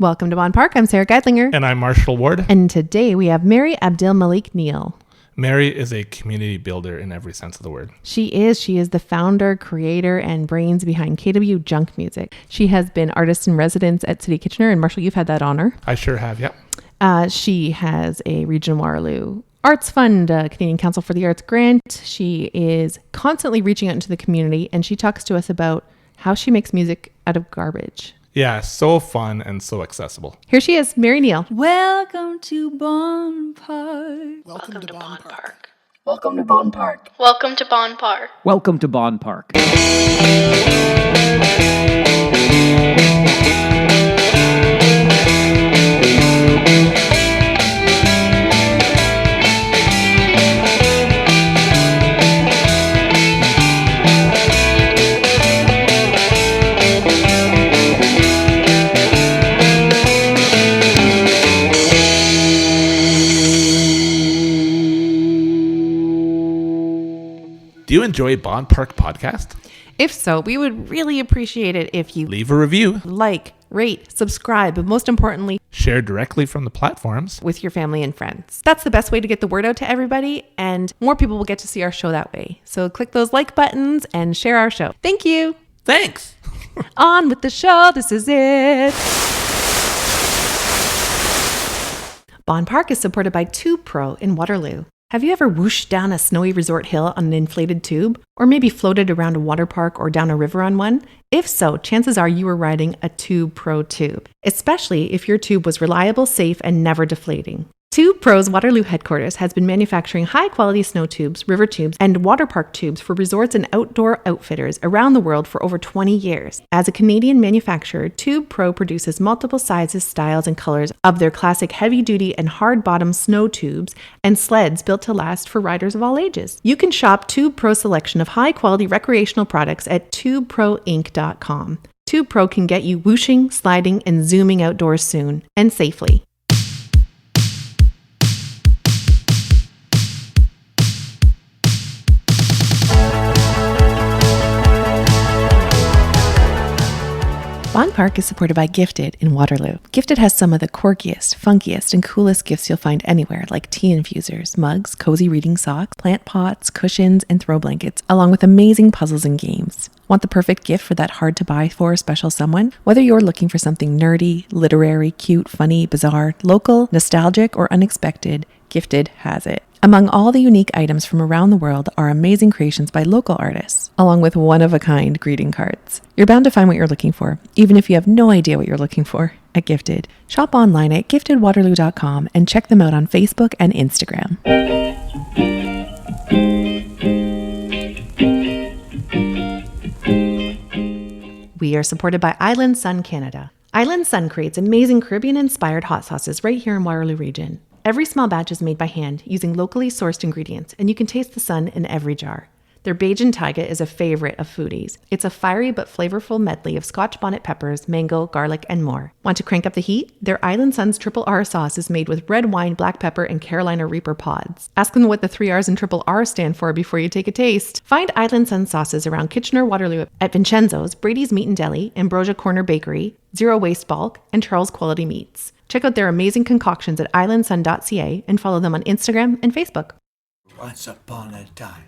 Welcome to Bonn Park. I'm Sara Geidlinger. And I'm Marshall Ward. And today we have Mary Abdel-Malek Neil. Mary is a community builder in every sense of the word. She is the founder, creator, and brains behind KW Junk Music. She has been artist in residence at City Kitchener, and Marshall, you've had that honor. I sure have, yep. She has a Region Waterloo Arts Fund, Canadian Council for the Arts grant. She is constantly reaching out into the community, and she talks to us about how she makes music out of garbage. Yeah, so fun and so accessible. Here she is, Mary Neil. Welcome to Bonn Park. Welcome to Bonn Park. Welcome to Bonn Park. Welcome to Bonn Park. Welcome to Bonn Park. Do you enjoy Bonn Park podcast? If so, we would really appreciate it if you Leave a review. like, rate, subscribe, but most importantly, Share directly from the platforms. with your family and friends. That's the best way to get the word out to everybody, and more people will get to see our show that way. So click those like buttons and share our show. Thank you. Thanks. On with the show. This is it. Bonn Park is supported by TubePro in Waterloo. Have you ever whooshed down a snowy resort hill on an inflated tube? Or maybe floated around a water park or down a river on one? If so, chances are you were riding a TubePro tube, especially if your tube was reliable, safe, and never deflating. TubePro's Waterloo headquarters has been manufacturing high-quality snow tubes, river tubes, and water park tubes for resorts and outdoor outfitters around the world for over 20 years. As a Canadian manufacturer, TubePro produces multiple sizes, styles, and colors of their classic heavy-duty and hard-bottom snow tubes and sleds built to last for riders of all ages. You can shop TubePro's selection of high-quality recreational products at tubeproinc.com. TubePro can get you whooshing, sliding, and zooming outdoors soon and safely. Bonn Park is supported by Gifted in Waterloo. Gifted has some of the quirkiest, funkiest, and coolest gifts you'll find anywhere, like tea infusers, mugs, cozy reading socks, plant pots, cushions, and throw blankets, along with amazing puzzles and games. Want the perfect gift for that hard-to-buy-for special someone? Whether you're looking for something nerdy, literary, cute, funny, bizarre, local, nostalgic, or unexpected, Gifted has it. Among all the unique items from around the world are amazing creations by local artists, along with one-of-a-kind greeting cards. You're bound to find what you're looking for, even if you have no idea what you're looking for, at Gifted. Shop online at giftedwaterloo.com and check them out on Facebook and Instagram. We are supported by Island Sun Canada. Island Sun creates amazing Caribbean-inspired hot sauces right here in Waterloo region. Every small batch is made by hand using locally sourced ingredients, and you can taste the sun in every jar. Their Bajan Taiga is a favorite of foodies. It's a fiery but flavorful medley of Scotch bonnet peppers, mango, garlic, and more. Want to crank up the heat? Their Island Sun's Triple R sauce is made with red wine, black pepper, and Carolina Reaper pods. Ask them what the 3 R's in Triple R stand for before you take a taste. Find Island Sun sauces around Kitchener, Waterloo at Vincenzo's, Brady's Meat and Deli, Ambrosia Corner Bakery, Zero Waste Bulk, and Charles Quality Meats. Check out their amazing concoctions at islandsun.ca and follow them on Instagram and Facebook. Once upon a time.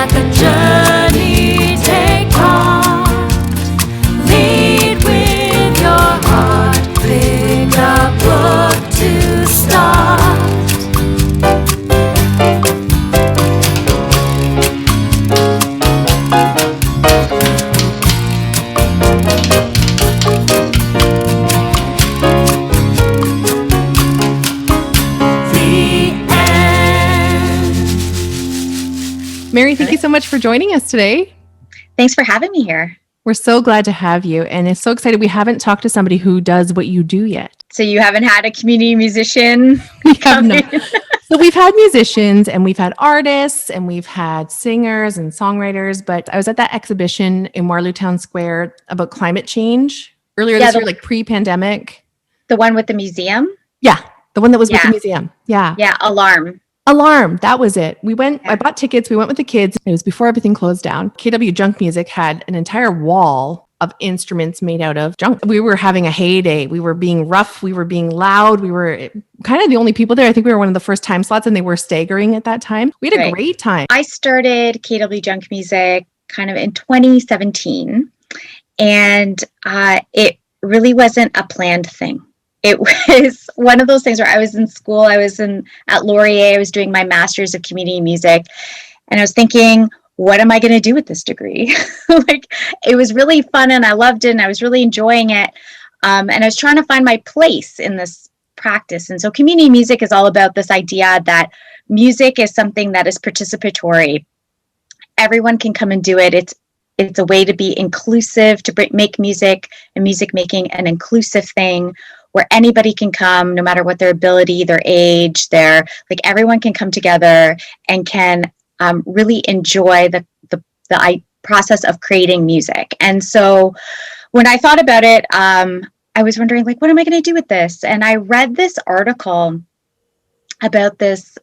like a journey, take heart. Lead with your heart, pick a book to start. Mary, thank you so much for joining us today. Thanks for having me here. We're so glad to have you, and it's so excited. We haven't talked to somebody who does what you do yet. So you haven't had a community musician? We have not. So we've had musicians and we've had artists and we've had singers and songwriters, but I was at that exhibition in Waterloo Town Square about climate change earlier this year, like pre-pandemic. The one with the museum? Yeah, the one that was with the museum. Yeah. Yeah, Alarm. That was it. We went, I bought tickets. We went with the kids. It was before everything closed down. KW Junk Music had an entire wall of instruments made out of junk. We were having a heyday. We were being rough. We were being loud. We were kind of the only people there. I think we were one of the first time slots and they were staggering at that time. We had a great time. I started KW Junk Music kind of in 2017 and it really wasn't a planned thing. It was one of those things where I was in school, at Laurier, I was doing my master's of community music, and I was thinking, what am I going to do with this degree? Like, it was really fun and I loved it and I was really enjoying it. And I was trying to find my place in this practice. And so community music is all about this idea that music is something that is participatory. Everyone can come and do it. It's a way to be inclusive, to make music and music making an inclusive thing where anybody can come, no matter what their ability, their age, everyone can come together and can really enjoy the process of creating music. And so when I thought about it, I was wondering, what am I going to do with this? And I read this article about this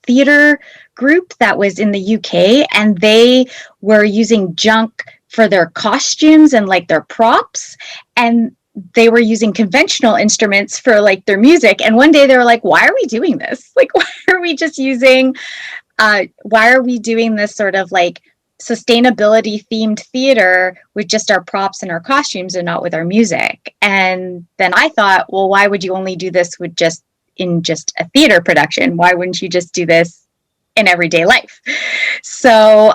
theater group that was in the UK, and they were using junk for their costumes and their props, and they were using conventional instruments for their music. And one day they were like, why are we doing this? Why are we just using, why are we doing this sort of sustainability themed theater with just our props and our costumes and not with our music? And then I thought, well, why would you only do this in just a theater production? Why wouldn't you just do this in everyday life? So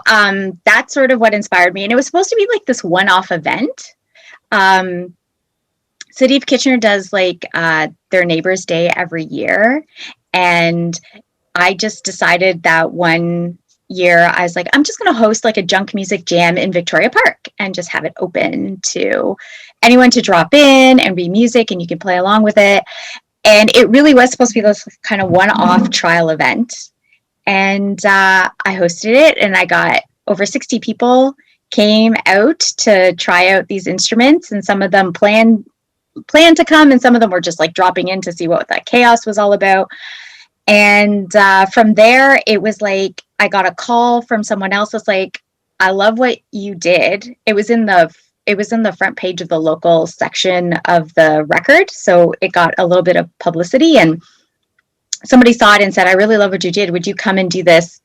that's sort of what inspired me. And it was supposed to be this one-off event. City of Kitchener does their Neighbors Day every year. And I just decided that one year I was like, I'm just going to host a junk music jam in Victoria Park and just have it open to anyone to drop in and read music and you can play along with it. And it really was supposed to be this kind of one-off trial event. And I hosted it and I got over 60 people came out to try out these instruments, and some of them planned to come and some of them were just dropping in to see what that chaos was all about. And from there it was I got a call from someone else that's I love what you did. It was in the front page of the local section of the Record, so it got a little bit of publicity, and somebody saw it and said, I really love what you did, would you come and do this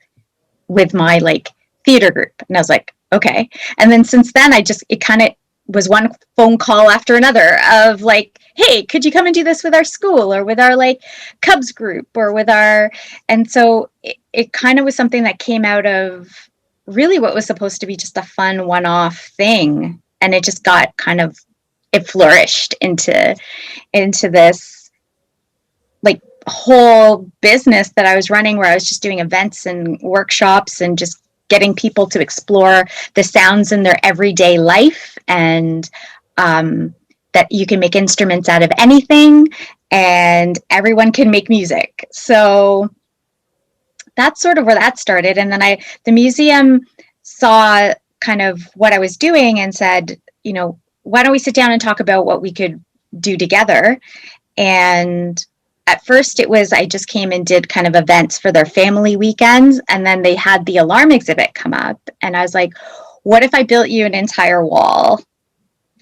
with my theater group? And I was like, okay. And then since then it kind of was one phone call after another of hey, could you come and do this with our school or with our Cubs group or with our, and so it kind of was something that came out of really what was supposed to be just a fun one-off thing. And it just got it flourished into this whole business that I was running, where I was just doing events and workshops and just getting people to explore the sounds in their everyday life, and that you can make instruments out of anything and everyone can make music. So that's sort of where that started. And then the museum saw kind of what I was doing and said, why don't we sit down and talk about what we could do together? And at first I just came and did kind of events for their family weekends. And then they had the Alarm exhibit come up. And I was like, what if I built you an entire wall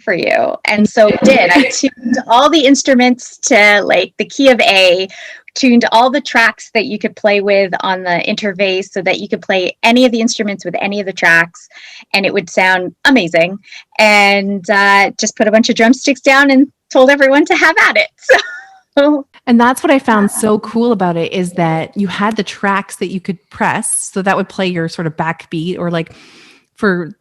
for you? And so it did. I tuned all the instruments to the key of A, tuned all the tracks that you could play with on the interface so that you could play any of the instruments with any of the tracks, and it would sound amazing. And just put a bunch of drumsticks down and told everyone to have at it. So. And that's what I found so cool about it, is that you had the tracks that you could press. So that would play your sort of backbeat, or like for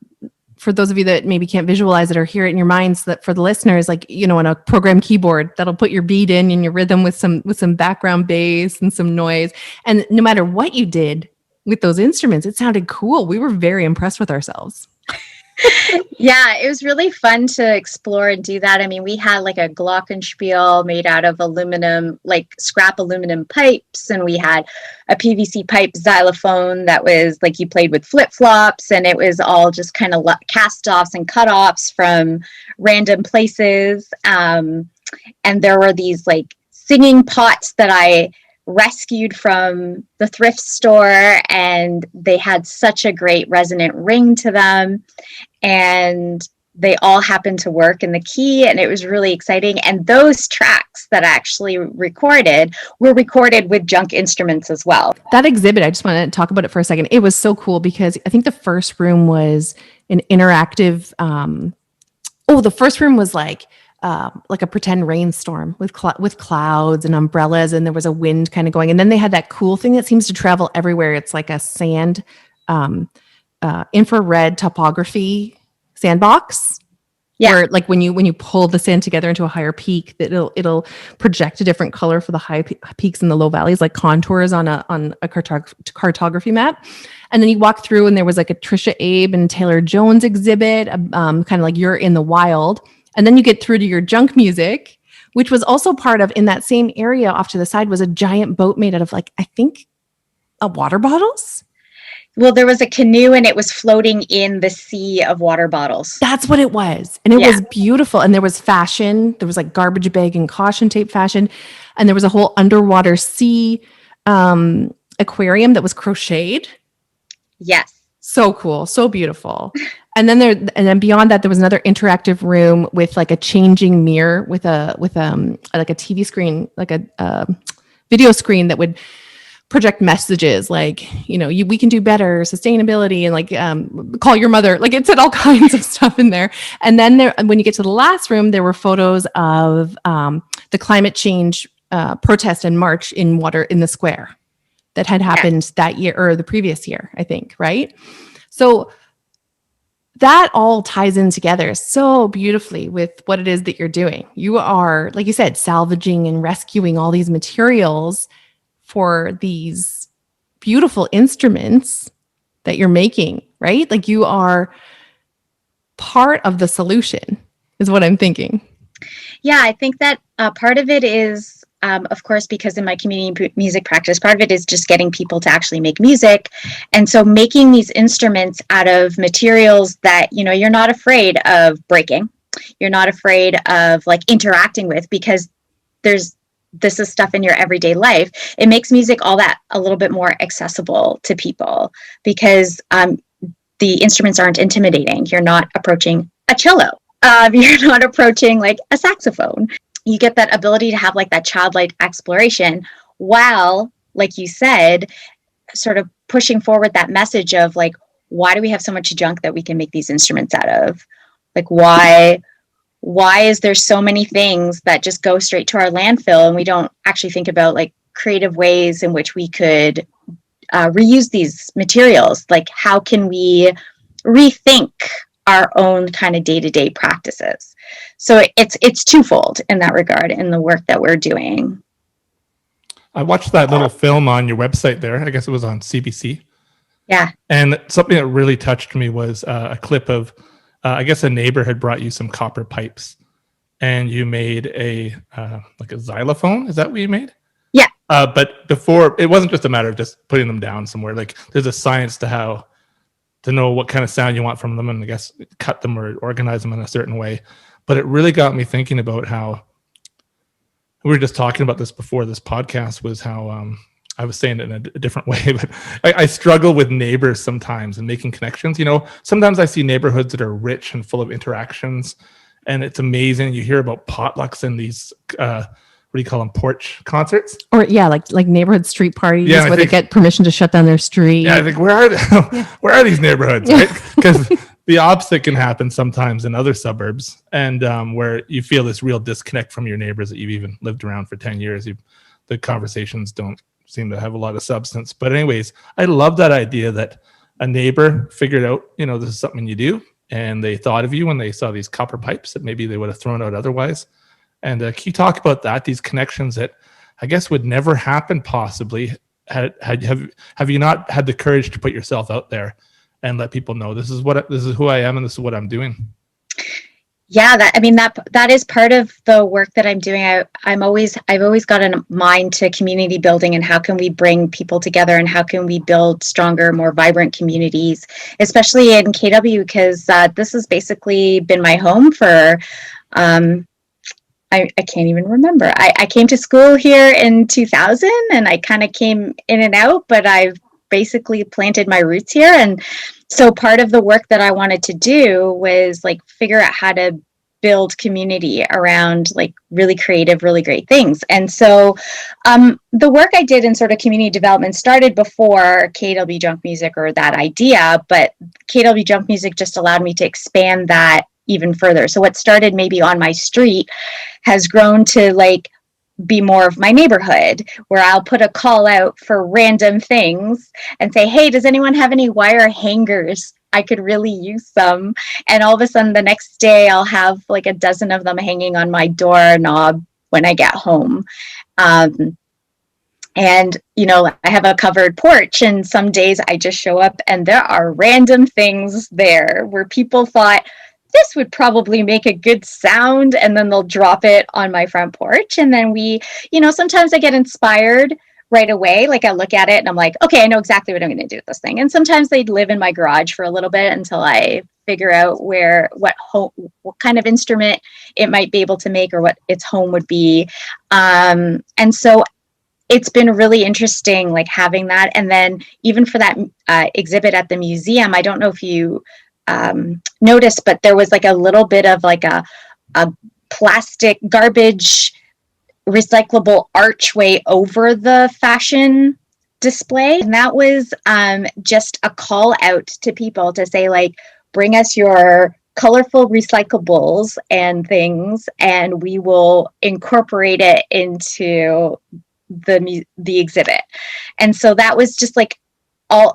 those of you that maybe can't visualize it or hear it in your minds, that for the listeners, like, you know, on a program keyboard, that'll put your beat in and your rhythm with some background bass and some noise. And no matter what you did with those instruments, it sounded cool. We were very impressed with ourselves. Yeah, it was really fun to explore and do that. I mean, we had like a glockenspiel made out of aluminum, like scrap aluminum pipes, and we had a PVC pipe xylophone that was like you played with flip-flops, and it was all just kind of cast-offs and cut-offs from random places. And there were these like singing pots that I rescued from the thrift store, and they had such a great resonant ring to them, and they all happened to work in the key, and it was really exciting. And those tracks that I actually recorded were recorded with junk instruments as well. That exhibit, I just want to talk about it for a second. It was so cool because I think the first room was an interactive the first room was like a pretend rainstorm with clouds and umbrellas, and there was a wind kind of going. And then they had that cool thing that seems to travel everywhere. It's like a sand, infrared topography sandbox. Yeah. Where like when you pull the sand together into a higher peak, that it'll project a different color for the high peaks and the low valleys, like contours on a cartography map. And then you walk through, and there was like a Trisha Abe and Taylor Jones exhibit, kind of like You're in the Wild. And then you get through to your junk music, which was also part of, in that same area off to the side, was a giant boat made out of, like, I think, water bottles. Well, there was a canoe, and it was floating in the sea of water bottles. That's what it was. And it was beautiful. And there was fashion. There was like garbage bag and caution tape fashion. And there was a whole underwater sea aquarium that was crocheted. Yes. So cool. So beautiful. And then beyond that, there was another interactive room with like a changing mirror with like a TV screen, like a video screen that would project messages like, you know, we can do better, sustainability, and like call your mother. Like, it said all kinds of stuff in there. And then when you get to the last room, there were photos of the climate change protest and march in the square that had happened that year, or the previous year, I think, right? So that all ties in together so beautifully with what it is that you're doing. You are, like you said, salvaging and rescuing all these materials for these beautiful instruments that you're making, right? Like, you are part of the solution, is what I'm thinking. Yeah, I think that part of it is, of course, because in my community music practice, part of it is just getting people to actually make music. And so making these instruments out of materials that, you know, you're not afraid of breaking. You're not afraid of like interacting with, because this is stuff in your everyday life. It makes music all that a little bit more accessible to people, because the instruments aren't intimidating. You're not approaching a cello. You're not approaching like a saxophone. You get that ability to have like that childlike exploration, while, like you said, sort of pushing forward that message of like, why do we have so much junk that we can make these instruments out of? Like, why is there so many things that just go straight to our landfill, and we don't actually think about like creative ways in which we could reuse these materials? Like, how can we rethink our own kind of day-to-day practices? So it's twofold in that regard in the work that we're doing. I watched that little film on your website there. I guess it was on CBC. Yeah. And something that really touched me was a clip of, I guess a neighbor had brought you some copper pipes, and you made like a xylophone. Is that what you made? Yeah. But before, it wasn't just a matter of just putting them down somewhere. Like, there's a science to know what kind of sound you want from them, and I guess cut them or organize them in a certain way. But it really got me thinking about how, we were just talking about this before this podcast, was how I was saying it in a different way, but I struggle with neighbors sometimes and making connections. You know, sometimes I see neighborhoods that are rich and full of interactions, and it's amazing. You hear about potlucks in these what do you call them, porch concerts? Or yeah, like neighborhood street parties Yeah, I where they think- get permission to shut down their street. Yeah, I think where are these neighborhoods, right? Because the opposite can happen sometimes in other suburbs, and where you feel this real disconnect from your neighbors that you've even lived around for 10 years. The conversations don't seem to have a lot of substance. But anyways, I love that idea that a neighbor figured out, this is something you do, and they thought of you when they saw these copper pipes that maybe they would have thrown out otherwise. And can you talk about that? These connections that I guess would never happen possibly. Have you not had the courage to put yourself out there and let people know this is who I am and this is what I'm doing? Yeah, that is part of the work that I'm doing. I've always got a mind to community building and how can we bring people together and how can we build stronger, more vibrant communities, especially in KW, because this has basically been my home for I can't even remember. I came to school here in 2000 and I kind of came in and out, but I've basically planted my roots here. And so part of the work that I wanted to do was like figure out how to build community around like really creative, really great things. And so the work I did in sort of community development started before KW Junk Music or that idea, but KW Junk Music just allowed me to expand that even further. So what started maybe on my street has grown to like be more of my neighborhood, where I'll put a call out for random things and say, hey, does anyone have any wire hangers? I could really use some. And all of a sudden the next day I'll have like a dozen of them hanging on my doorknob when I get home. And, I have a covered porch, and some days I just show up and there are random things there where people thought, this would probably make a good sound, and then they'll drop it on my front porch. And then sometimes I get inspired right away. Like I look at it and I'm like, okay, I know exactly what I'm going to do with this thing. And sometimes they'd live in my garage for a little bit until I figure out what kind of instrument it might be able to make or what its home would be. And so it's been really interesting, like having that. And then even for that exhibit at the museum, I don't know if you noticed, but there was like a little bit of like a plastic garbage recyclable archway over the fashion display. And that was just a call out to people to say, like, bring us your colorful recyclables and things, and we will incorporate it into the exhibit. And so that was just like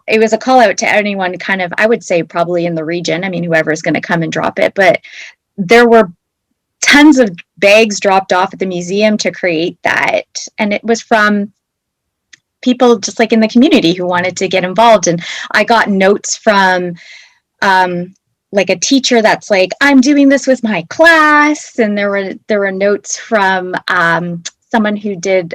it was a call out to anyone kind of, I would say probably in the region. I mean, whoever's going to come and drop it, but there were tons of bags dropped off at the museum to create that. And it was from people just like in the community who wanted to get involved. And I got notes from like a teacher that's like, I'm doing this with my class. And there were notes from someone who did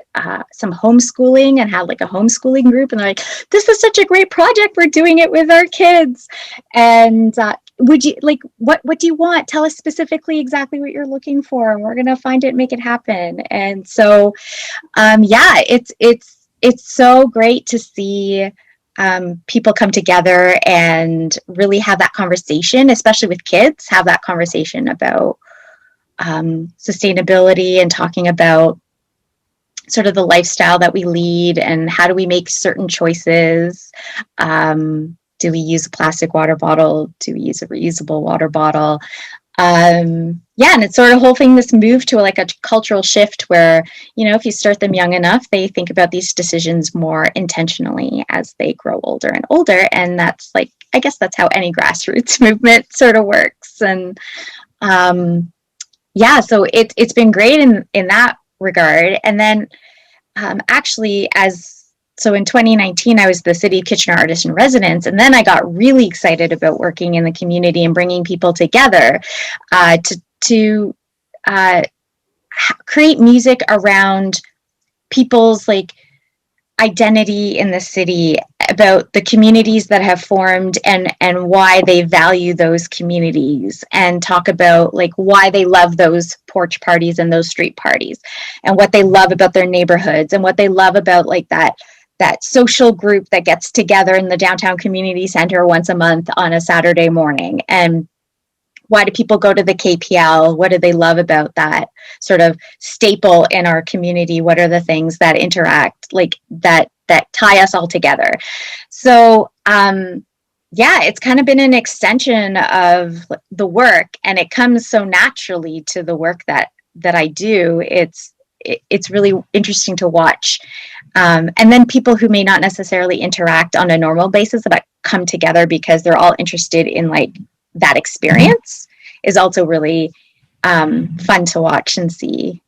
some homeschooling and had like a homeschooling group, and they're like, this is such a great project, we're doing it with our kids. And would you like, what do you want? Tell us specifically exactly what you're looking for, and we're gonna find it and make it happen. And so it's so great to see people come together and really have that conversation, especially with kids, have that conversation about sustainability and talking about sort of the lifestyle that we lead and how do we make certain choices. Do we use a plastic water bottle? Do we use a reusable water bottle? And it's sort of whole thing, this move to like a cultural shift where, if you start them young enough, they think about these decisions more intentionally as they grow older and older. And that's like, I guess that's how any grassroots movement sort of works. And so it's been great in that regard. And then so in 2019, I was the City of Kitchener Artist in Residence, and then I got really excited about working in the community and bringing people together to create music around people's like identity in the city, about the communities that have formed and why they value those communities, and talk about like why they love those porch parties and those street parties, and what they love about their neighborhoods, and what they love about like that social group that gets together in the downtown community center once a month on a Saturday morning. And why do people go to the KPL? What do they love about that sort of staple in our community? What are the things that interact, like that tie us all together? So yeah, it's kind of been an extension of the work, and it comes so naturally to the work that I do. It's really interesting to watch. And then people who may not necessarily interact on a normal basis but come together because they're all interested in like that experience is also really fun to watch and see.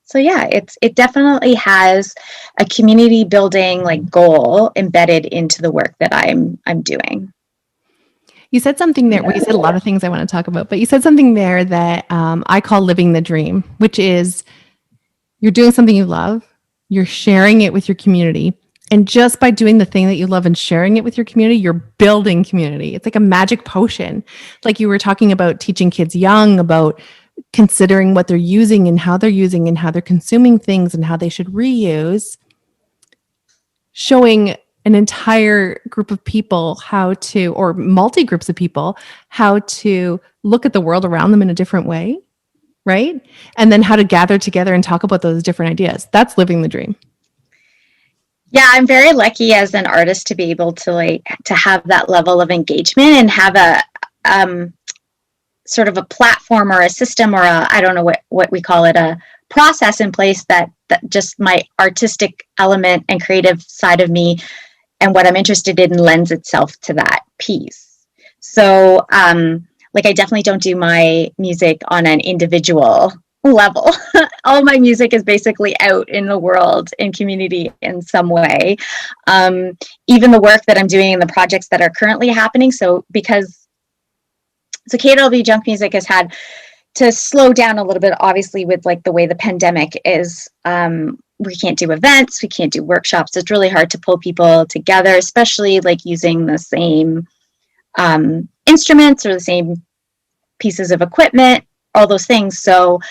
So yeah, it definitely has a community building like goal embedded into the work that I'm doing. You said something there. Well, you said a lot of things I want to talk about, but you said something there that I call living the dream, which is you're doing something you love, you're sharing it with your community. And just by doing the thing that you love and sharing it with your community, you're building community. It's like a magic potion. Like you were talking about teaching kids young about considering what they're using and how they're consuming things and how they should reuse. Showing an entire group of people how to, or multi-groups of people, how to look at the world around them in a different way, right? And then how to gather together and talk about those different ideas. That's living the dream. Yeah, I'm very lucky as an artist to be able to to have that level of engagement and have a sort of a platform or a system or I don't know what we call it, a process in place that just my artistic element and creative side of me and what I'm interested in lends itself to that piece. So I definitely don't do my music on an individual level. All my music is basically out in the world, in community in some way. Even the work that I'm doing and the projects that are currently happening. So KWW Junk Music has had to slow down a little bit, obviously, with like the way the pandemic is. We can't do events, we can't do workshops. It's really hard to pull people together, especially like using the same instruments or the same pieces of equipment, all those things. So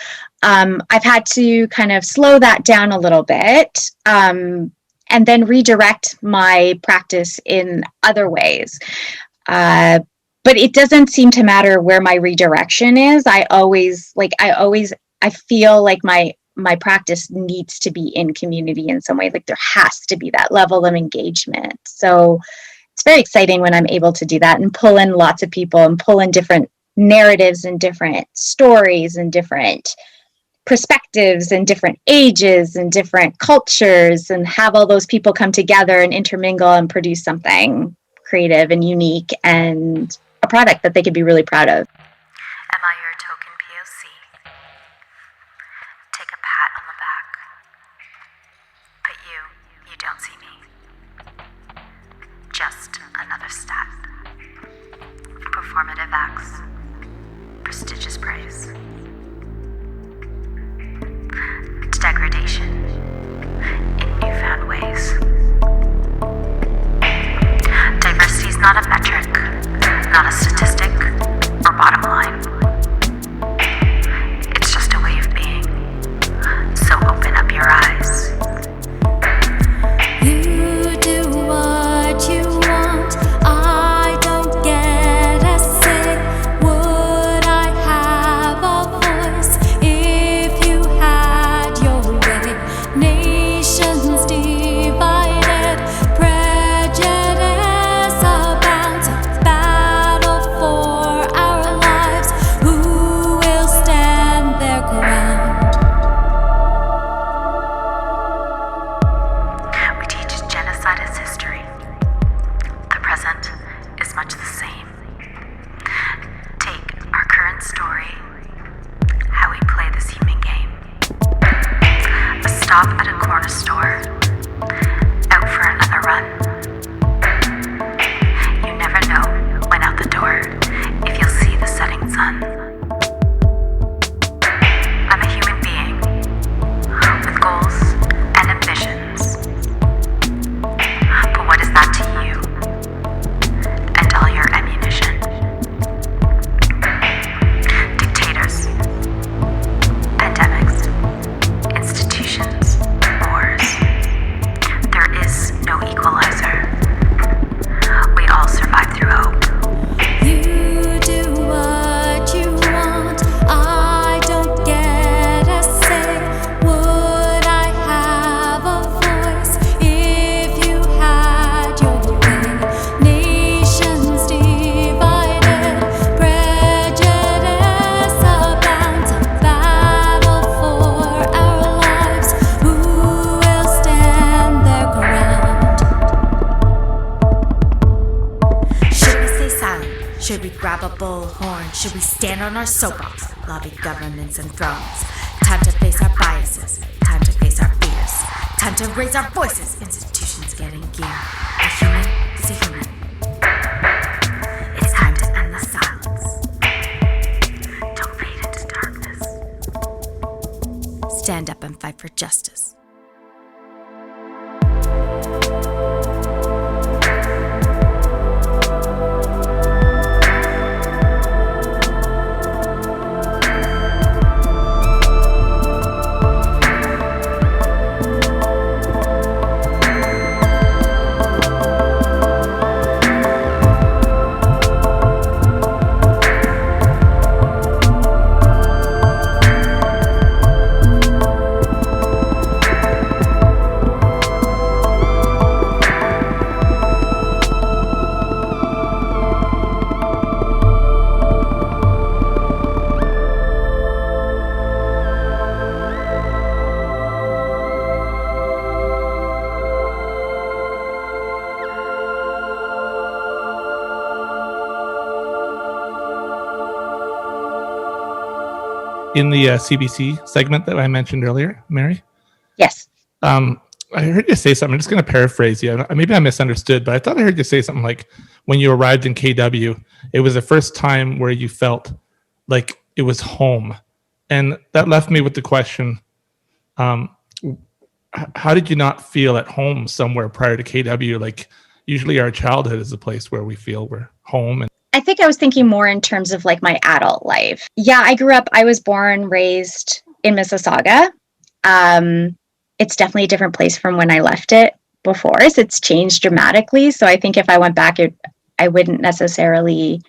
I've had to kind of slow that down a little bit and then redirect my practice in other ways. But it doesn't seem to matter where my redirection is. I feel like my practice needs to be in community in some way. Like there has to be that level of engagement. So it's very exciting when I'm able to do that and pull in lots of people and pull in different narratives and different stories and different perspectives and different ages and different cultures and have all those people come together and intermingle and produce something creative and unique and a product that they could be really proud of. Am I your token POC? Take a pat on the back. But you don't see me. Just another stat. Performative acts. Prestigious praise. Degradation in newfound ways. Diversity is not a metric, not a statistic or bottom line. It's just a way of being. So open up your eyes. You do what you want. I don't get a say. Would I have a voice if you had your way? Nations divided, prejudice abounds. A battle for our lives. Who will stand their ground? We teach genocide as history. The present is much the same. Take our current story, how we play this human game. A stop at a corner store, out for another run. You never know when out the door if you'll see the setting sun. I'm a human being with goals and ambitions. But what is that to you and all your ammunition? Dictators, pandemics, institutions, a bullhorn? Should we stand on our soapbox, lobby governments and thrones? Time to face our biases, time to face our fears, time to raise our voices. Institutions getting gear. A human is a human. It's time to end the silence. Don't fade into darkness. Stand up and fight for justice. In the CBC segment that I mentioned earlier, Mary, Yes. I heard you say something. I'm just going to paraphrase you. Maybe I misunderstood, but I thought I heard you say something like when you arrived in KW, it was the first time where you felt like it was home. And that left me with the question, how did you not feel at home somewhere prior to KW? Like usually our childhood is a place where we feel we're home. And I think I was thinking more in terms of like my adult life. Yeah, I was born, raised in Mississauga. It's definitely a different place from when I left it before. So it's changed dramatically. So I think if I went back, I wouldn't necessarily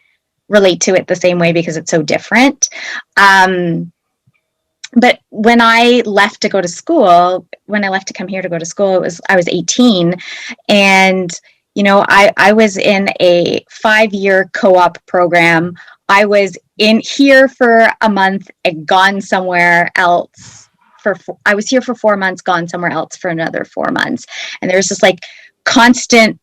relate to it the same way because it's so different. But when I left to go to school, when I left to come here to go to school, I was 18, and I was in a 5-year co-op program. I was in here for a month and gone somewhere else I was here for 4 months, gone somewhere else for another 4 months. And there was just like constant,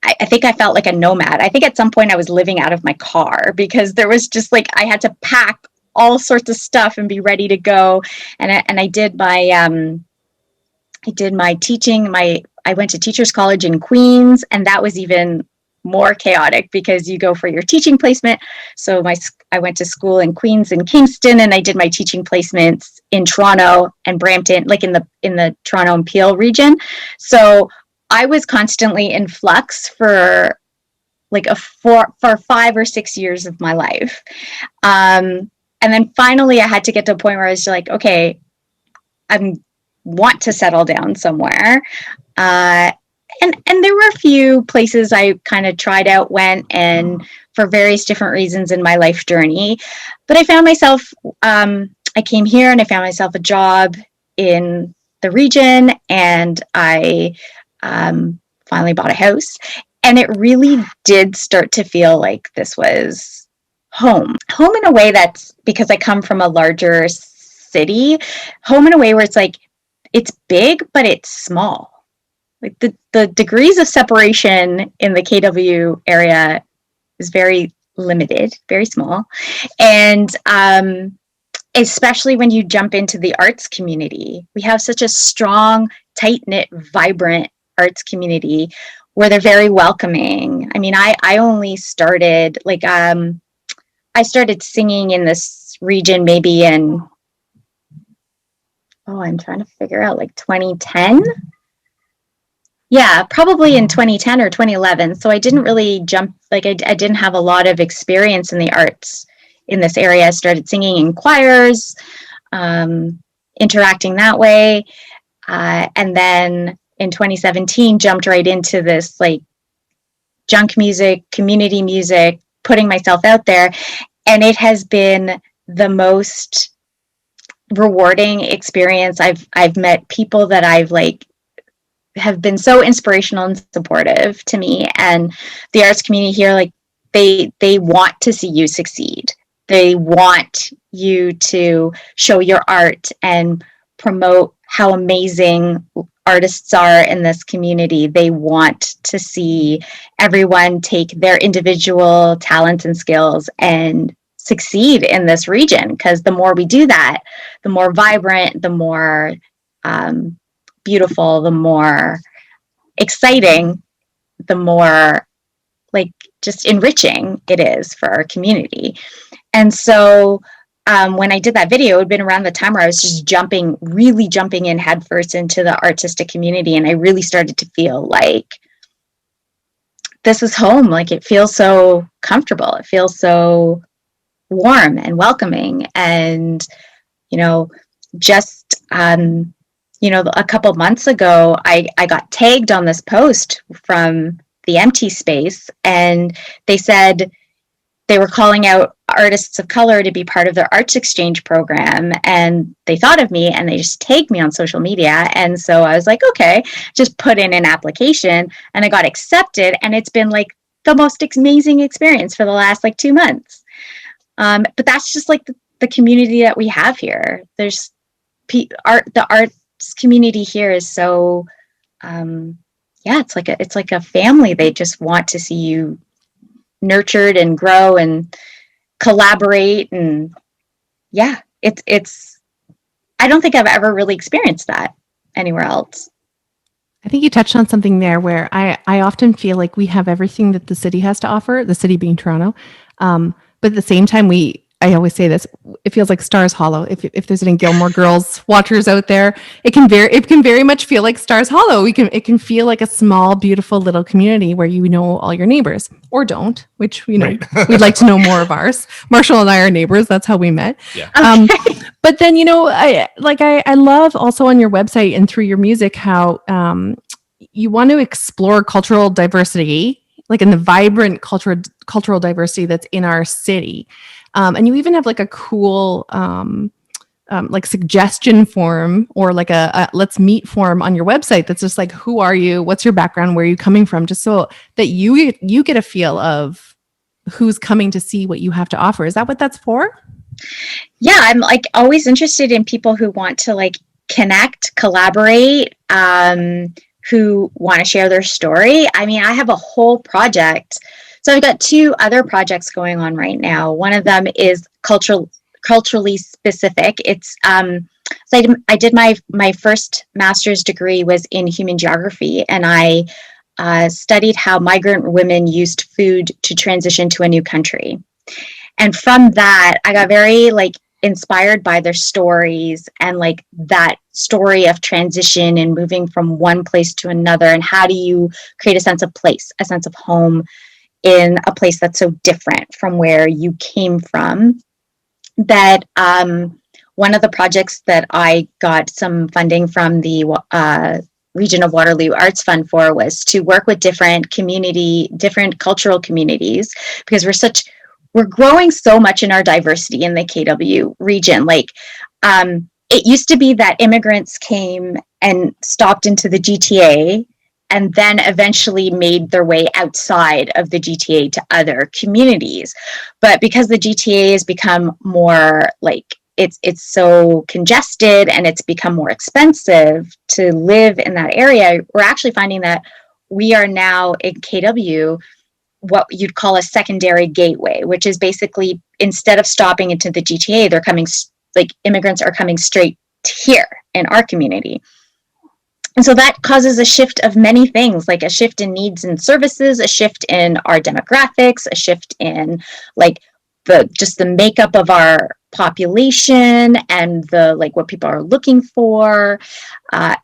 I think I felt like a nomad. I think at some point I was living out of my car because there was just like, I had to pack all sorts of stuff and be ready to go. And I did my teaching, I went to Teachers College in Queens, and that was even more chaotic because you go for your teaching placement. So I went to school in Queens and Kingston, and I did my teaching placements in Toronto and Brampton, like in the Toronto and Peel region. So I was constantly in flux for like for 5 or 6 years of my life. And then finally I had to get to a point where I was like, okay, I want to settle down somewhere. And there were a few places I kind of tried out, went, and for various different reasons in my life journey. But I found myself, I came here and I found myself a job in the region, and I finally bought a house. And it really did start to feel like this was home. Home in a way that's, because I come from a larger city, home in a way where it's like, it's big, but it's small. Like the degrees of separation in the KW area is very limited, very small. And especially when you jump into the arts community, we have such a strong, tight-knit, vibrant arts community where they're very welcoming. I mean, I only started, like, I started singing in this region maybe in, I'm trying to figure out, like 2010. Yeah, probably in 2010 or 2011. So I didn't really jump, like I didn't have a lot of experience in the arts in this area. I started singing in choirs, interacting that way. And then in 2017, jumped right into this like junk music, community music, putting myself out there. And it has been the most rewarding experience. I've met people that I've like have been so inspirational and supportive to me, and the arts community here, like they want to see you succeed. They want you to show your art and promote how amazing artists are in this community. They want to see everyone take their individual talents and skills and succeed in this region, because the more we do that, the more vibrant, the more beautiful, the more exciting, the more like just enriching it is for our community. And so when I did that video, it had been around the time where I was just really jumping in headfirst into the artistic community. And I really started to feel like this is home. Like, it feels so comfortable. It feels so warm and welcoming. And, just, a couple months ago, I got tagged on this post from the Empty Space, and they said they were calling out artists of color to be part of their arts exchange program, and they thought of me and they just tagged me on social media. And so I was like, okay, just put in an application, and I got accepted, and it's been like the most amazing experience for the last 2 months. But that's just like the community that we have here. There's the arts community here is so it's like a family. They just want to see you nurtured and grow and collaborate. And it's I don't think I've ever really experienced that anywhere else. I think you touched on something there where I often feel like we have everything that the city has to offer, the city being Toronto. But at the same time, I always say this, it feels like Stars Hollow. If there's any Gilmore Girls watchers out there, it can very much feel like Stars Hollow. It can feel like a small, beautiful little community where you know all your neighbors, or don't, which right. We'd like to know more of ours. Marshall and I are neighbors. That's how we met. Yeah. But then I love also on your website and through your music how you want to explore cultural diversity, like in the vibrant cultural diversity that's in our city. And you even have like a cool like suggestion form, or like a let's meet form on your website that's just like, who are you? What's your background? Where are you coming from? Just so that you get a feel of who's coming to see what you have to offer. Is that what that's for? Yeah, I'm always interested in people who want to connect, collaborate, who want to share their story. I mean, I have a whole project. So I've got 2 other projects going on right now. One of them is culturally specific. It's so I did my first master's degree was in human geography, and I studied how migrant women used food to transition to a new country. And from that, I got very inspired by their stories, and that story of transition and moving from one place to another, and how do you create a sense of place, a sense of home in a place that's so different from where you came from. That one of the projects that I got some funding from the Region of Waterloo Arts Fund for was to work with different cultural communities, because we're growing so much in our diversity in the KW region. It used to be that immigrants came and stopped into the GTA and then eventually made their way outside of the GTA to other communities. But because the GTA has become more it's so congested, and it's become more expensive to live in that area, we're actually finding that we are now in KW what you'd call a secondary gateway, which is basically, instead of stopping into the GTA, they're coming, immigrants are coming straight to here in our community. And so that causes a shift of many things, like a shift in needs and services, a shift in our demographics, a shift in the makeup of our population, and the what people are looking for,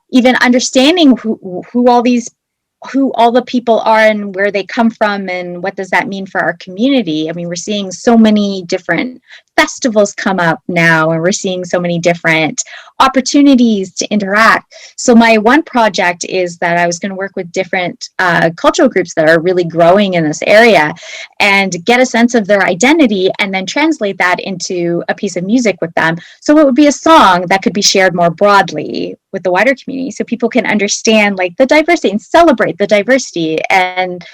even understanding who all the people are and where they come from, and what does that mean for our community. I mean, we're seeing so many different festivals come up now, and we're seeing so many different opportunities to interact. So my one project is that I was going to work with different cultural groups that are really growing in this area, and get a sense of their identity, and then translate that into a piece of music with them. So it would be a song that could be shared more broadly with the wider community, so people can understand the diversity and celebrate the diversity, and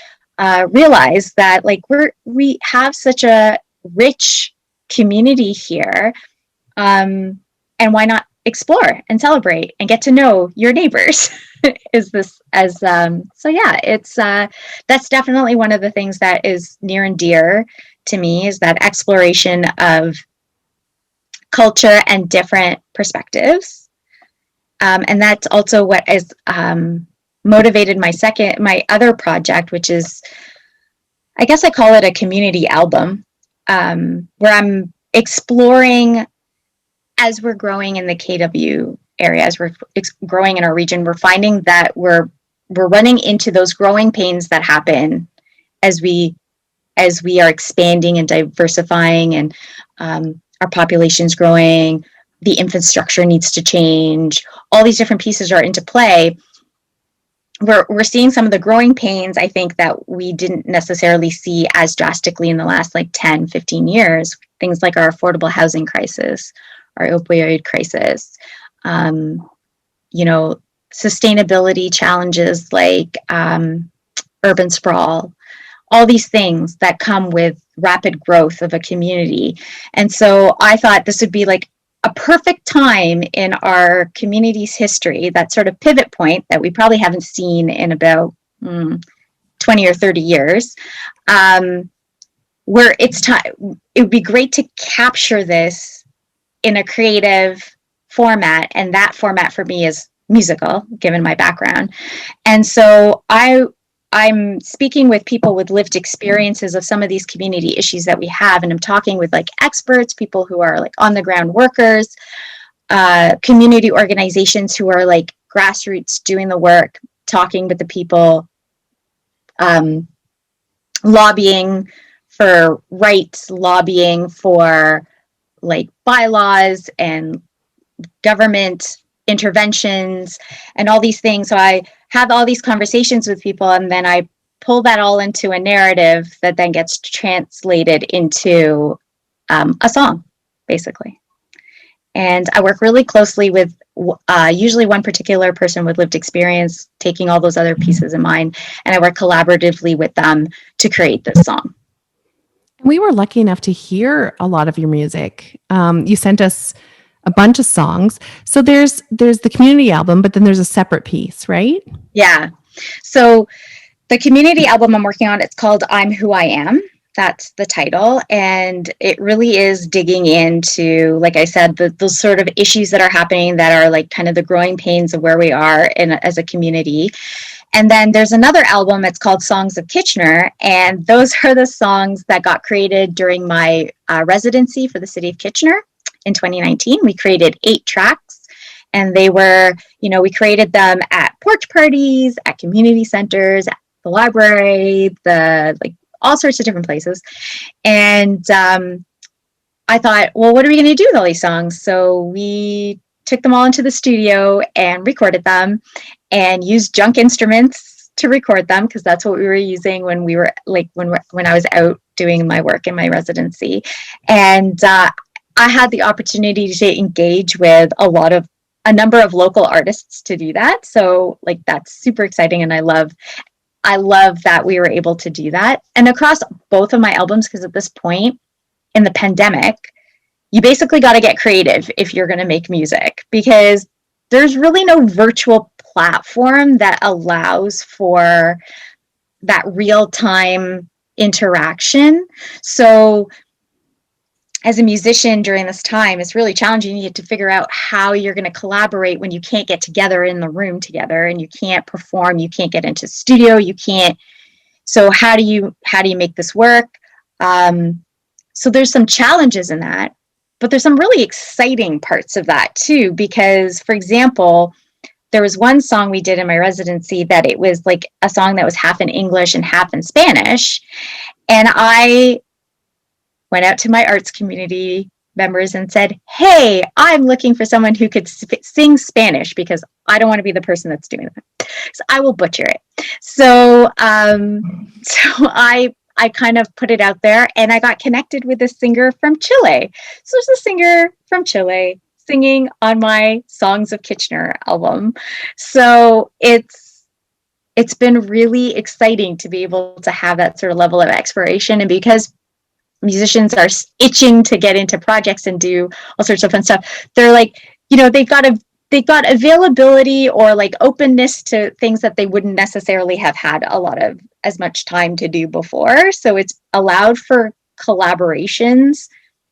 realize that we have such a rich community here, and why not explore and celebrate and get to know your neighbors. Is this as so yeah, it's that's definitely one of the things that is near and dear to me, is that exploration of culture and different perspectives. And that's also what has motivated my other project, which is, I guess I call it a community album, where I'm exploring, as we're growing in the KW area, as we're growing in our region, we're finding that we're running into those growing pains that happen as we are expanding and diversifying, and our population's growing, the infrastructure needs to change, all these different pieces are into play. We're seeing some of the growing pains, I think, that we didn't necessarily see as drastically in the last 10, 15 years. Things like our affordable housing crisis, our opioid crisis, sustainability challenges like urban sprawl, all these things that come with rapid growth of a community. And so I thought this would be a perfect time in our community's history, that sort of pivot point that we probably haven't seen in about 20 or 30 years, where it's time. It would be great to capture this in a creative format, and that format for me is musical, given my background. And so I'm speaking with people with lived experiences of some of these community issues that we have, and I'm talking with experts, people who are on the ground workers, community organizations who are grassroots doing the work, talking with the people, lobbying for rights, lobbying for bylaws and government interventions and all these things. So I have all these conversations with people, and then I pull that all into a narrative that then gets translated into a song, basically. And I work really closely with usually one particular person with lived experience, taking all those other pieces in mind, and I work collaboratively with them to create this song. We were lucky enough to hear a lot of your music. You sent us a bunch of songs. So there's the community album, but then there's a separate piece, right? Yeah. So the community album I'm working on, it's called I'm Who I Am. That's the title. And it really is digging into, like I said, those sort of issues that are happening that are kind of the growing pains of where we are as a community. And then there's another album, it's called Songs of Kitchener. And those are the songs that got created during my residency for the city of Kitchener. In 2019, we created 8 tracks, and they were, we created them at porch parties, at community centers, at the library, all sorts of different places. And I thought, well, what are we going to do with all these songs? So we took them all into the studio and recorded them, and used junk instruments to record them, because that's what we were using when we were when I was out doing my work in my residency. And I had the opportunity to engage with a number of local artists to do that. So that's super exciting. And I love that we were able to do that. And across both of my albums, because at this point in the pandemic, you basically got to get creative if you're going to make music, because there's really no virtual platform that allows for that real-time interaction. So as a musician during this time, it's really challenging. You get to figure out how you're going to collaborate when you can't get together in the room together, and you can't perform, you can't get into studio, you can't. So how do you make this work? So there's some challenges in that, but there's some really exciting parts of that too, because, for example, there was one song we did in my residency that it was a song that was half in English and half in Spanish. And I went out to my arts community members and said, hey, I'm looking for someone who could sing Spanish, because I don't want to be the person that's doing that. So I will butcher it. So I kind of put it out there, and I got connected with a singer from Chile. So there's a singer from Chile singing on my Songs of Kitchener album. So it's been really exciting to be able to have that sort of level of exploration. And because musicians are itching to get into projects and do all sorts of fun stuff, they're they've got availability or like openness to things that they wouldn't necessarily have had as much time to do before. So it's allowed for collaborations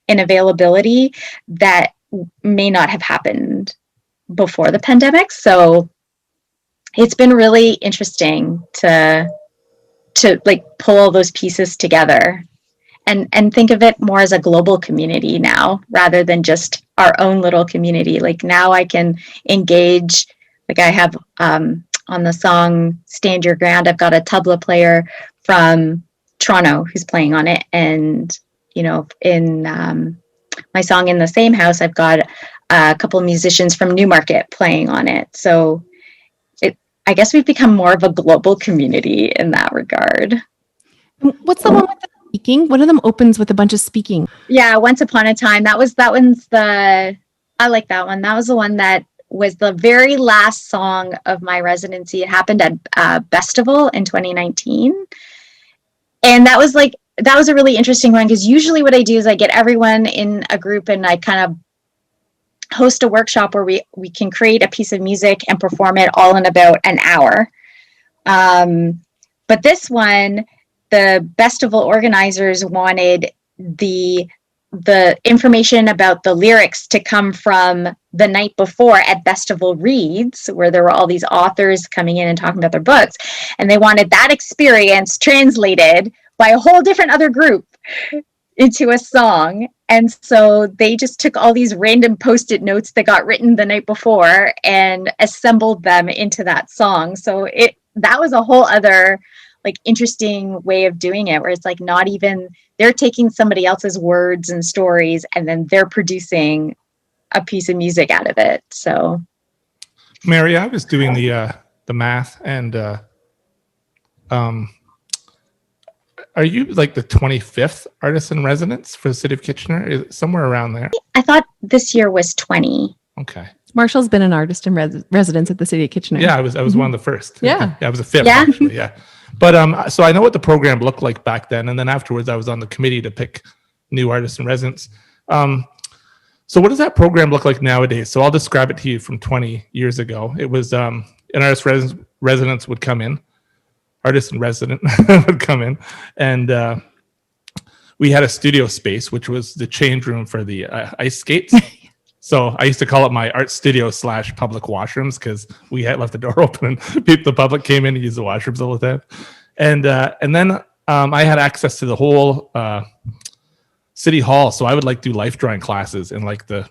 and availability that may not have happened before the pandemic. So it's been really interesting to like pull all those pieces together and think of it more as a global community now rather than just our own little community. Like now I can engage, like I have on the song Stand Your Ground, I've got a tabla player from Toronto who's playing on it. And, in my song In the Same House, I've got a couple of musicians from Newmarket playing on it. So I guess we've become more of a global community in that regard. What's the one with the speaking? One of them opens with a bunch of speaking. Yeah, Once Upon a Time. I like that one. That was the one that was the very last song of my residency. It happened at Festival in 2019. And that was a really interesting one because usually what I do is I get everyone in a group and I kind of host a workshop where we can create a piece of music and perform it all in about an hour. But this one, the festival organizers wanted the information about the lyrics to come from the night before at Festival Reads, where there were all these authors coming in and talking about their books. And they wanted that experience translated by a whole different other group into a song. And so they just took all these random Post-it notes that got written the night before and assembled them into that song. So that was a whole other like interesting way of doing it, where it's like not even, they're taking somebody else's words and stories and then they're producing a piece of music out of it. So Mary, I was doing the math and are you like the 25th artist in residence for the city of Kitchener? Is it somewhere around there? I thought this year was 20. Okay. Marshall's been an artist in residence at the city of Kitchener. Yeah, I was one of the first. Yeah. I was a fifth, Yeah. actually, yeah. But so I know what the program looked like back then, and then afterwards I was on the committee to pick new artists in residence. So what does that program look like nowadays? So I'll describe it to you from 20 years ago. It was an artist residence would come in, artist in resident would come in, and we had a studio space, which was the change room for the ice skates. So I used to call it my art studio / public washrooms because we had left the door open and the public came in to use the washrooms all the time. And then I had access to the whole city hall, so I would like do life drawing classes in like the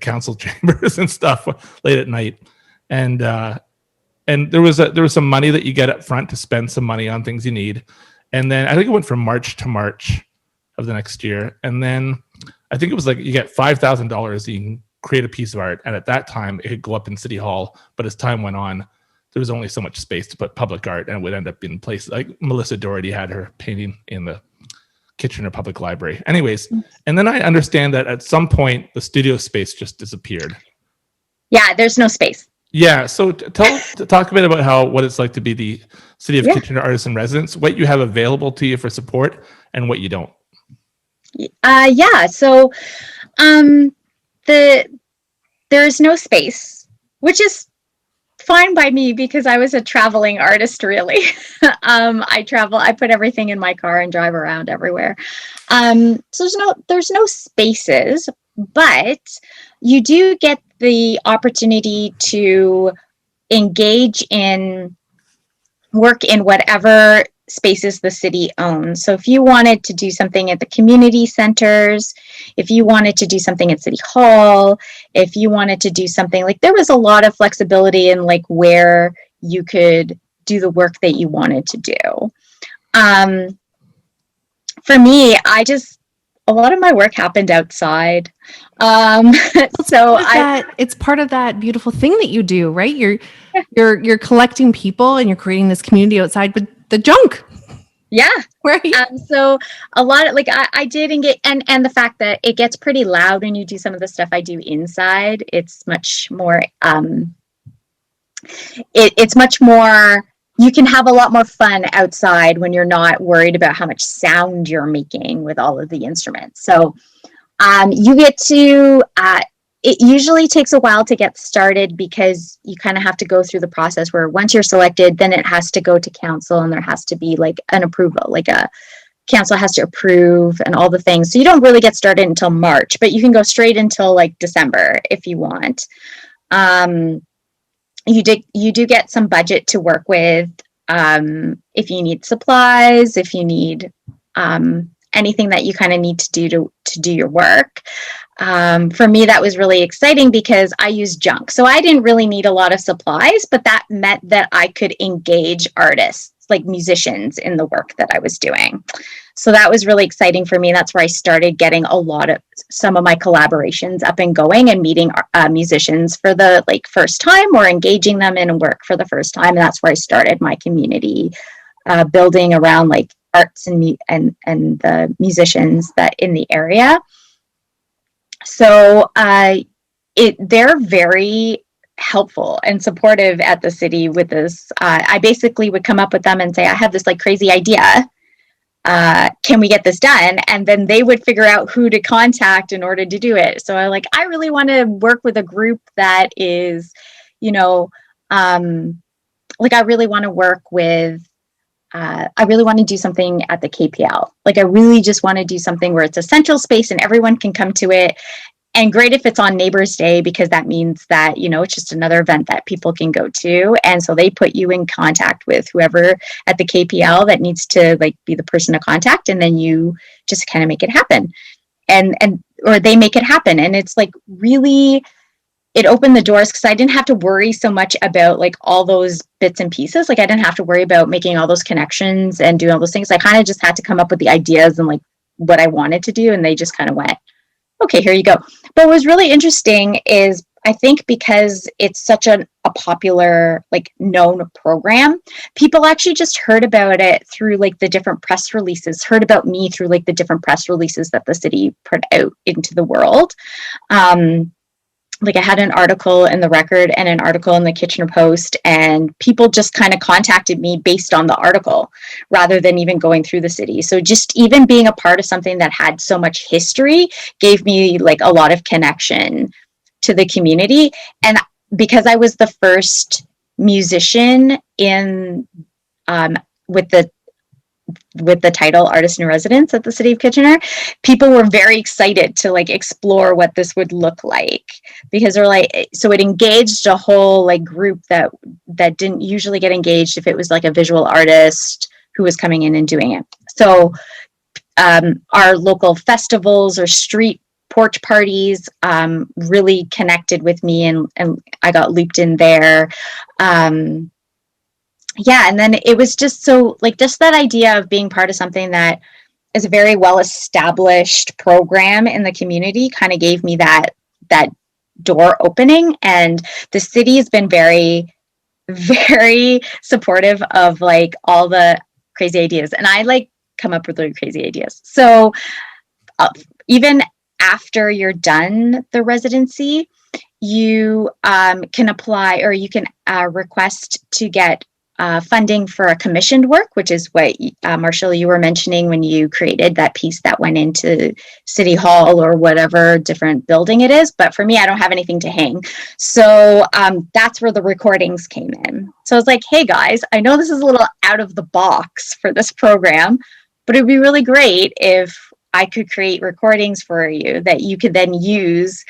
council chambers and stuff late at night. And there was some money that you get up front to spend some money on things you need. And then I think it went from March to March of the next year. And then I think it was like you get $5,000, you can create a piece of art. And at that time, it could go up in City Hall. But as time went on, there was only so much space to put public art, and it would end up in places like Melissa Doherty had her painting in the Kitchener Public Library. Anyways, and then I understand that at some point, the studio space just disappeared. Yeah, there's no space. Yeah, so talk a bit about what it's like to be the City of Kitchener Artist in Residence, what you have available to you for support, and what you don't. So there's no space, which is fine by me because I was a traveling artist, really. I put everything in my car and drive around everywhere. So there's no spaces, but you do get the opportunity to engage in work in whatever spaces the city owns. So if you wanted to do something at the community centers, if you wanted to do something at City Hall, if you wanted to do something, like there was a lot of flexibility in like where you could do the work that you wanted to do. For me, a lot of my work happened outside. It's part of that beautiful thing that you do, right? You're collecting people and you're creating this community outside, but the junk. Yeah. Right. So a lot of I did engage, and the fact that it gets pretty loud when you do some of the stuff I do inside. It's much more. It's much more. You can have a lot more fun outside when you're not worried about how much sound you're making with all of the instruments. So you get to it usually takes a while to get started because you kind of have to go through the process where once you're selected, then it has to go to council and there has to be like an approval, like a council has to approve and all the things. So you don't really get started until March, but you can go straight until like December if you want. You do get some budget to work with if you need supplies, if you need anything that you kind of need to do your work. For me, that was really exciting because I use junk. So I didn't really need a lot of supplies, but that meant that I could engage artists, like musicians, in the work that I was doing. So that was really exciting for me. That's where I started getting some of my collaborations up and going and meeting musicians for the first time or engaging them in work for the first time. And that's where I started my community building around like arts and the musicians that in the area. So they're very helpful and supportive at the city with this. I basically would come up with them and say, I have this like crazy idea. Can we get this done? And then they would figure out who to contact in order to do it. So I really want to work with a group that is, I really want to work with, I really want to do something at the KPL. I really just want to do something where it's a central space and everyone can come to it. And great if it's on Neighbors Day, because that means that, it's just another event that people can go to. And so they put you in contact with whoever at the KPL that needs to be the person to contact. And then you just kind of make it happen or they make it happen. And it's really, it opened the doors because I didn't have to worry so much about all those bits and pieces. I didn't have to worry about making all those connections and doing all those things. I kind of just had to come up with the ideas and what I wanted to do. And they just kind of went, okay, here you go. But what was really interesting is I think because it's such a popular, known program, people actually just heard about it through the different press releases, heard about me through the different press releases that the city put out into the world. I had an article in the Record and an article in the Kitchener Post, and people just kind of contacted me based on the article rather than even going through the city. So just even being a part of something that had so much history gave me a lot of connection to the community. And because I was the first musician in with the title Artist in Residence at the City of Kitchener, people were very excited to explore what this would look like, because they're so it engaged a whole group that didn't usually get engaged if it was a visual artist who was coming in and doing it. So our local festivals or street porch parties really connected with me, and I got looped in there. And then it was just so just that idea of being part of something that is a very well established program in the community kind of gave me that door opening. And the city has been very, very supportive of all the crazy ideas, and I come up with really crazy ideas. So even after you're done the residency, you can apply, or you can request to get funding for a commissioned work, which is what Marshall, you were mentioning when you created that piece that went into City Hall or whatever different building it is. But for me, I don't have anything to hang. So that's where the recordings came in. So I was like, hey guys, I know this is a little out of the box for this program, but it'd be really great if I could create recordings for you that you could then use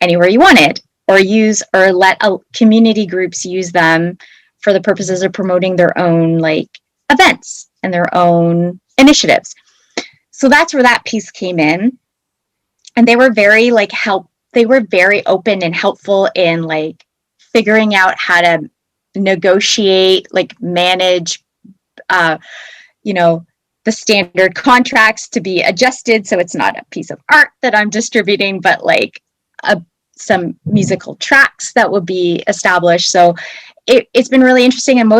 anywhere you wanted, or let community groups use them for the purposes of promoting their own events and their own initiatives. So that's where that piece came in. And they were very they were very open and helpful in figuring out how to negotiate, manage, the standard contracts to be adjusted. So it's not a piece of art that I'm distributing, but some musical tracks that will be established. So it's been really interesting. And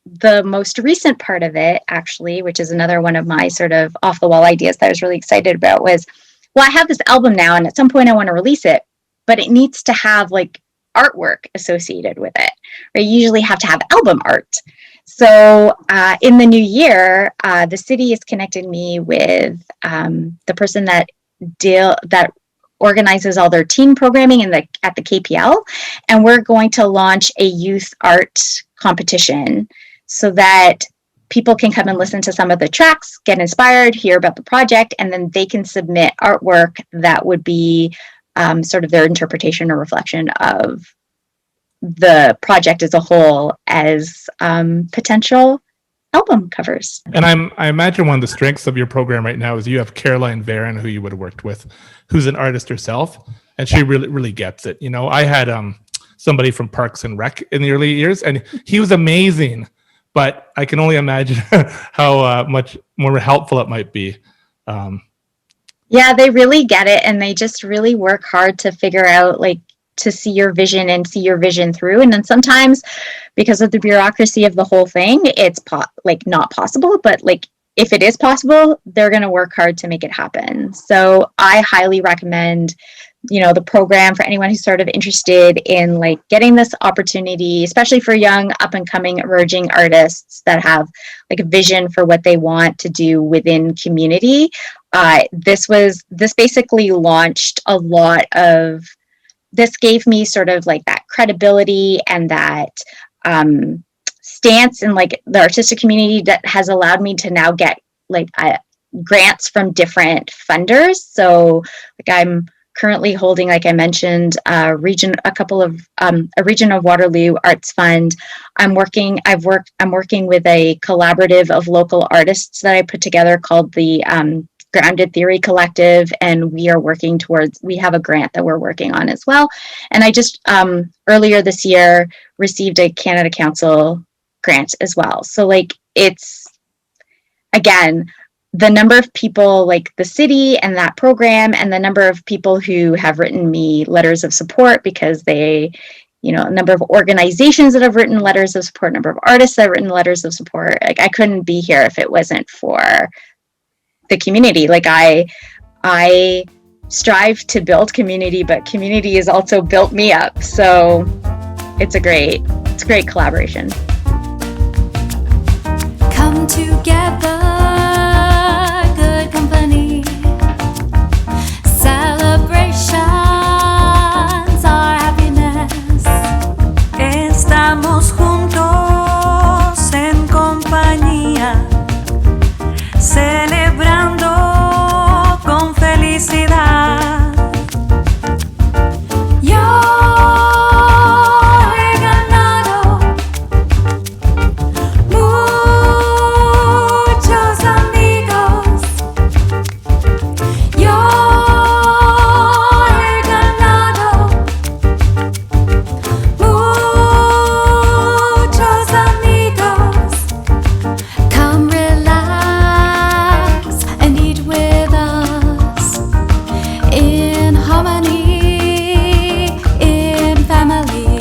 the most recent part of it, actually, which is another one of my sort of off the wall ideas that I was really excited about, was, well, I have this album now, and at some point I want to release it, but it needs to have artwork associated with it. Right? You usually have to have album art. So in the new year, the city has connected me with the person that organizes all their teen programming at the KPL. And we're going to launch a youth art competition so that people can come and listen to some of the tracks, get inspired, hear about the project, and then they can submit artwork that would be sort of their interpretation or reflection of the project as a whole as potential album covers. And I imagine one of the strengths of your program right now is you have Caroline Varon, who you would have worked with, who's an artist herself, and she really gets it. You know, I had somebody from Parks and Rec in the early years, and he was amazing, but I can only imagine how much more helpful it might be. Yeah, they really get it, and they just really work hard to figure out, like, to see your vision and see your vision through. And then sometimes, because of the bureaucracy of the whole thing, it's not possible, but like if it is possible, they're going to work hard to make it happen. So I highly recommend, you know, the program for anyone who's sort of interested in like getting this opportunity, especially for young up and coming emerging artists that have like a vision for what they want to do within community. This basically launched a lot of, this gave me sort of like that credibility and that stance in like the artistic community that has allowed me to now get like grants from different funders. So like I'm currently holding, like I mentioned, a region of Waterloo Arts Fund. I'm working with a collaborative of local artists that I put together called the Grounded Theory Collective, and we have a grant that we're working on as well. And I just earlier this year received a Canada Council grant as well. So like it's, again, the number of people, like the city and that program, and the number of people who have written me letters of support because they, you know, a number of organizations that have written letters of support, number of artists that have written letters of support. Like I couldn't be here if it wasn't for the community. Like I strive to build community, but community has also built me up. So it's a great collaboration. Come together, good company. Celebrations are happiness. Estamos juntos en compañía, celebrando con felicidad. Yo he ganado muchos amigos. Yo he ganado muchos amigos. Come relax and eat with us in harmony, in family.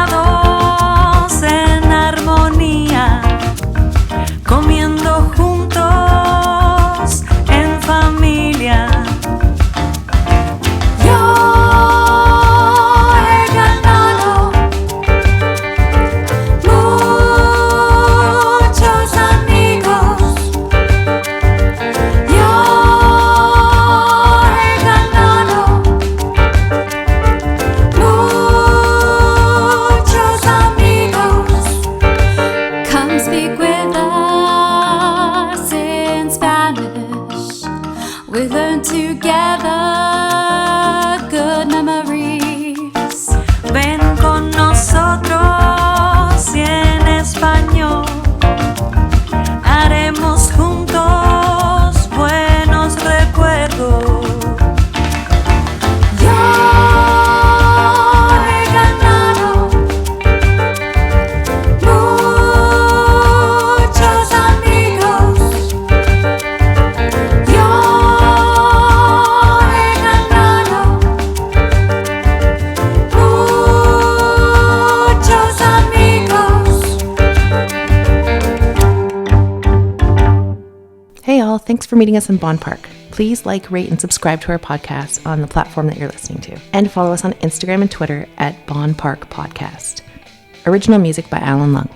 Relajados en armonía, comiendo juntos en familia. Yo he ganado muchos amigos. Yo he ganado muchos amigos. Come speak with us in Spanish. We learn together good memories. Ven con nosotros y en español haremos juntos buenos recuerdos. Yo he ganado muchos amigos. Yo he ganado muchos amigos. Hey all, thanks for meeting us in Bonn Park. Please like, rate, and subscribe to our podcast on the platform that you're listening to. And follow us on Instagram and Twitter at Bonn Park Podcast. Original music by Alan Lung.